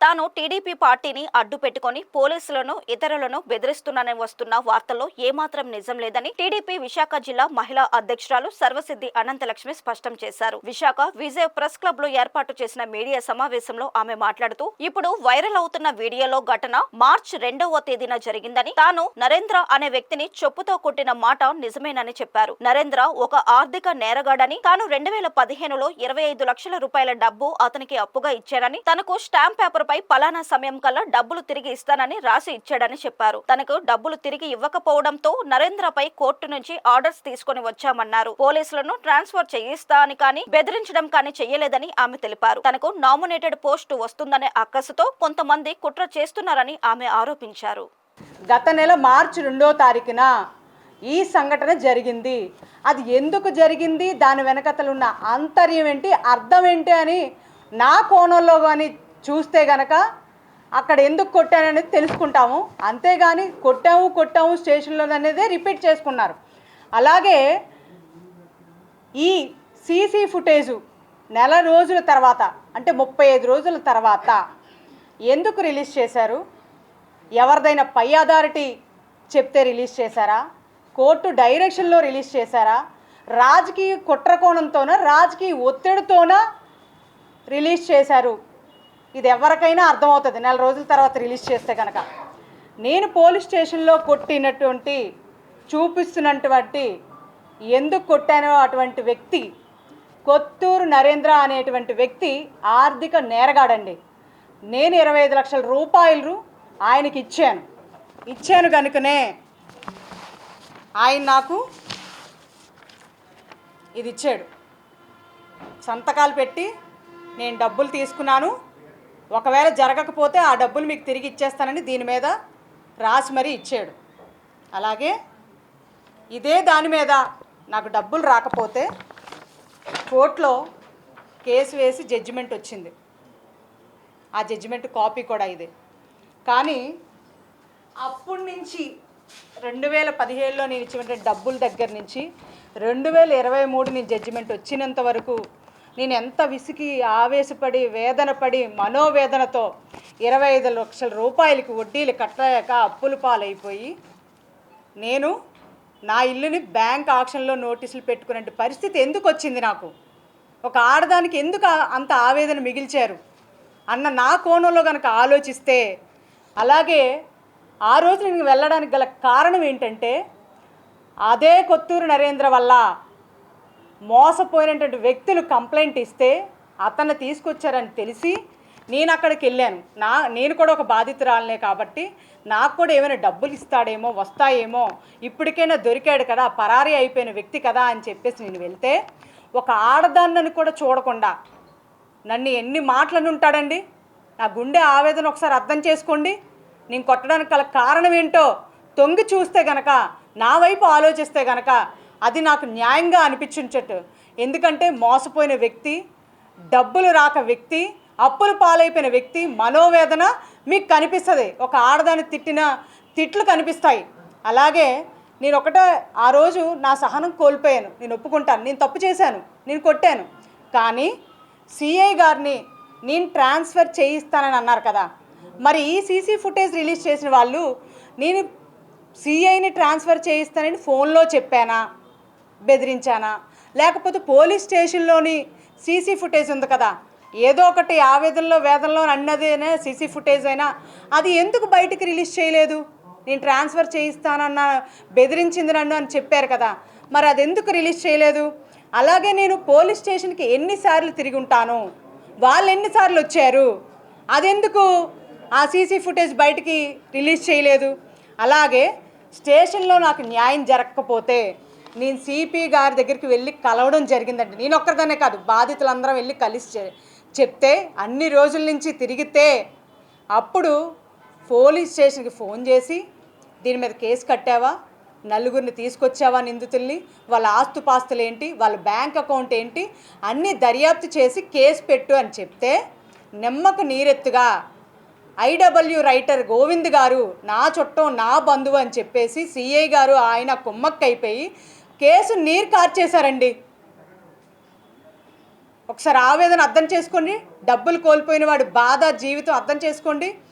తాను టీడీపీ పార్టీని అడ్డు పెట్టుకుని పోలీసులను ఇతరులను బెదిరిస్తున్నానని వస్తున్న వార్తల్లో ఏమాత్రం నిజం లేదని టీడీపీ విశాఖ జిల్లా మహిళా అధ్యక్షురాలు సర్వసిద్ధి అనంతలక్ష్మి స్పష్టం చేశారు. విశాఖ విజయ్ ప్రెస్ క్లబ్ లో ఏర్పాటు చేసిన మీడియా సమావేశంలో ఆమె మాట్లాడుతూ ఇప్పుడు వైరల్ అవుతున్న వీడియోలో ఘటన మార్చి 2వ తేదీన జరిగిందని, తాను నరేంద్ర అనే వ్యక్తిని చెప్పుతో కొట్టిన మాట నిజమేనని చెప్పారు. నరేంద్ర ఒక ఆర్థిక నేరగాడని, తాను 2015లో 25 లక్షల రూపాయల డబ్బు అతనికి అప్పుగా ఇచ్చానని, తనకు స్టాంప్ పేపర్ పై పలానా సమయం కల్లా డబ్బులు తిరిగి ఇస్తానని రాసి ఇచ్చాడని చెప్పారు. తనకు డబ్బులు తిరిగి ఇవ్వకపోవడంతో నరేంద్రపై కోర్టు నుంచి ఆర్డర్స్ తీసుకుని వచ్చామన్నారు. పోలీసులను ట్రాన్స్ఫర్ చేయిస్తా అని కానీ బెదిరించడం కానీ చెయ్యలేదని ఆమె తెలిపారు. తనకు నామినేటెడ్ పోస్టు వస్తుందనే అక్కసుతో కొంతమంది కుట్ర చేస్తున్నారని ఆమె ఆరోపించారు. గత నెల మార్చి 2వ తారీఖున ఈ సంఘటన జరిగింది. అది ఎందుకు జరిగింది, దాని వెనకతలు ఉన్న ఆంతర్యం ఏంటి, అర్థం ఏంటి అని నా కోణంలో కానీ చూస్తే గనక అక్కడ ఎందుకు కొట్టాననేది తెలుసుకుంటాము. అంతేగాని కొట్టాము స్టేషన్లో అనేది రిపీట్ చేసుకున్నారు. అలాగే ఈ సీసీ ఫుటేజు నెల రోజుల తర్వాత, అంటే 35 రోజుల తర్వాత ఎందుకు రిలీజ్ చేశారు? ఎవరిదైనా పై అథారిటీ చెప్తే రిలీజ్ చేశారా? కోర్టు డైరెక్షన్లో రిలీజ్ చేశారా? రాజకీయ కుట్రకోణంతోన, రాజకీయ ఒత్తిడితోన రిలీజ్ చేశారు. ఇది ఎవరికైనా అర్థమవుతుంది నెల రోజుల తర్వాత రిలీజ్ చేస్తే కనుక. నేను పోలీస్ స్టేషన్లో కొట్టినటువంటి చూపిస్తున్నటువంటి ఎందుకు కొట్టానో అటువంటి వ్యక్తి కొత్తూరు నరేంద్ర అనేటువంటి వ్యక్తి ఆర్థిక నేరగాడండి. నేను 25 లక్షల రూపాయలు ఆయనకి ఇచ్చాను కనుకనే ఆయన నాకు ఇది ఇచ్చాడు. సంతకాలు పెట్టి నేను డబ్బులు తీసుకున్నాను, ఒకవేళ జరగకపోతే ఆ డబ్బులు మీకు తిరిగి ఇచ్చేస్తానని దీని మీద రాసి మరీ ఇచ్చాడు. అలాగే ఇదే దాని మీద నాకు డబ్బులు రాకపోతే కోర్టులో కేసు వేసి జడ్జిమెంట్ వచ్చింది. ఆ జడ్జిమెంట్ కాపీ కూడా ఇదే. కానీ అప్పటి నుంచి 2017లో నేను ఇచ్చినటువంటి డబ్బుల దగ్గర నుంచి 2023 ని జడ్జిమెంట్ వచ్చినంత వరకు నేను ఎంత విసిగి ఆవేశపడి వేదనపడి మనోవేదనతో 25 లక్షల రూపాయలకి వడ్డీలు కట్టలేక అప్పుల పాలైపోయి నేను నా ఇల్లుని బ్యాంక్ ఆక్షన్లో నోటీసులు పెట్టుకునే పరిస్థితి ఎందుకు వచ్చింది? నాకు ఒక ఆడదానికి ఎందుకు అంత ఆవేదన మిగిల్చారు అన్న నా కోణంలో కనుక ఆలోచిస్తే, అలాగే ఆ రోజు నేను వెళ్ళడానికి గల కారణం ఏంటంటే అదే కొత్తూరు నరేంద్ర వల్ల మోసపోయినటువంటి వ్యక్తులు కంప్లైంట్ ఇస్తే అతన్ని తీసుకొచ్చారని తెలిసి నేను అక్కడికి వెళ్ళాను. నేను కూడా ఒక బాధితురాలనే కాబట్టి నాకు కూడా ఏమైనా డబ్బులు ఇస్తాడేమో, వస్తాయేమో, ఇప్పటికైనా దొరికాడు కదా, పరారీ అయిపోయిన వ్యక్తి కదా అని చెప్పేసి నేను వెళ్తే ఒక ఆడదాన్నని కూడా చూడకుండా నన్ను ఎన్ని మాటలను ఉంటాడండి. నా గుండె ఆవేదన ఒకసారి అర్థం చేసుకోండి. నేను కొట్టడానికి గల కారణం ఏంటో తొంగి చూస్తే గనక, నా వైపు ఆలోచిస్తే గనక అది నాకు న్యాయంగా అనిపించుంచట్టు. ఎందుకంటే మోసపోయిన వ్యక్తి, డబ్బులు రాక వ్యక్తి, అప్పులు పాలైపోయిన వ్యక్తి మనోవేదన మీకు కనిపిస్తుంది. ఒక ఆడదాన్ని తిట్టిన తిట్లు కనిపిస్తాయి. అలాగే నేను ఒకటే ఆ రోజు నా సహనం కోల్పోయాను. నేను ఒప్పుకుంటాను, నేను తప్పు చేశాను, నేను కొట్టాను. కానీ సిఐ గారిని నేను ట్రాన్స్ఫర్ చేయిస్తానని అన్నారు కదా, మరి ఈ సీసీ ఫుటేజ్ రిలీజ్ చేసిన వాళ్ళు నేను సిఐని ట్రాన్స్ఫర్ చేయిస్తానని ఫోన్లో చెప్పానా, బెదిరించానా, లేకపోతే పోలీస్ స్టేషన్లోని సీసీ ఫుటేజ్ ఉంది కదా, ఏదో ఒకటి ఆవేదనలో వేదనలో అన్నదేనా సీసీ ఫుటేజ్ అయినా అది ఎందుకు బయటికి రిలీజ్ చేయలేదు? నేను ట్రాన్స్ఫర్ చేయిస్తానన్న బెదిరించింది నన్ను అని చెప్పారు కదా, మరి అది ఎందుకు రిలీజ్ చేయలేదు? అలాగే నేను పోలీస్ స్టేషన్కి ఎన్నిసార్లు తిరిగి ఉంటాను, వాళ్ళు ఎన్నిసార్లు వచ్చారు, అదెందుకు ఆ సీసీ ఫుటేజ్ బయటికి రిలీజ్ చేయలేదు? అలాగే స్టేషన్లో నాకు న్యాయం జరగకపోతే నేను సిపి గారి దగ్గరికి వెళ్ళి కలవడం జరిగిందండి. నేను ఒక్కరిదానే కాదు, బాధితులందరం వెళ్ళి కలిసి చెప్తే అన్ని రోజుల నుంచి తిరిగితే అప్పుడు పోలీస్ స్టేషన్కి ఫోన్ చేసి దీని మీద కేసు కట్టావా, నలుగురిని తీసుకొచ్చావా నిందితుల్ని, వాళ్ళ ఆస్తుపాస్తులు ఏంటి, వాళ్ళ బ్యాంక్ అకౌంట్ ఏంటి అన్నీ దర్యాప్తు చేసి కేసు పెట్టు అని చెప్తే నిమ్మకు నీరెత్తుగా ఐడబ్ల్యూ రైటర్ గోవింద్ గారు నా చుట్టం నా బంధువు అని చెప్పేసి సిఐ గారు ఆయన కుమ్మక్కైపోయి కేసు నీరు కార్చేశారండి. ఒకసారి ఆవేదన అర్థం చేసుకోండి, డబ్బులు కోల్పోయిన వాడి బాధ జీవితం అర్థం చేసుకోండి.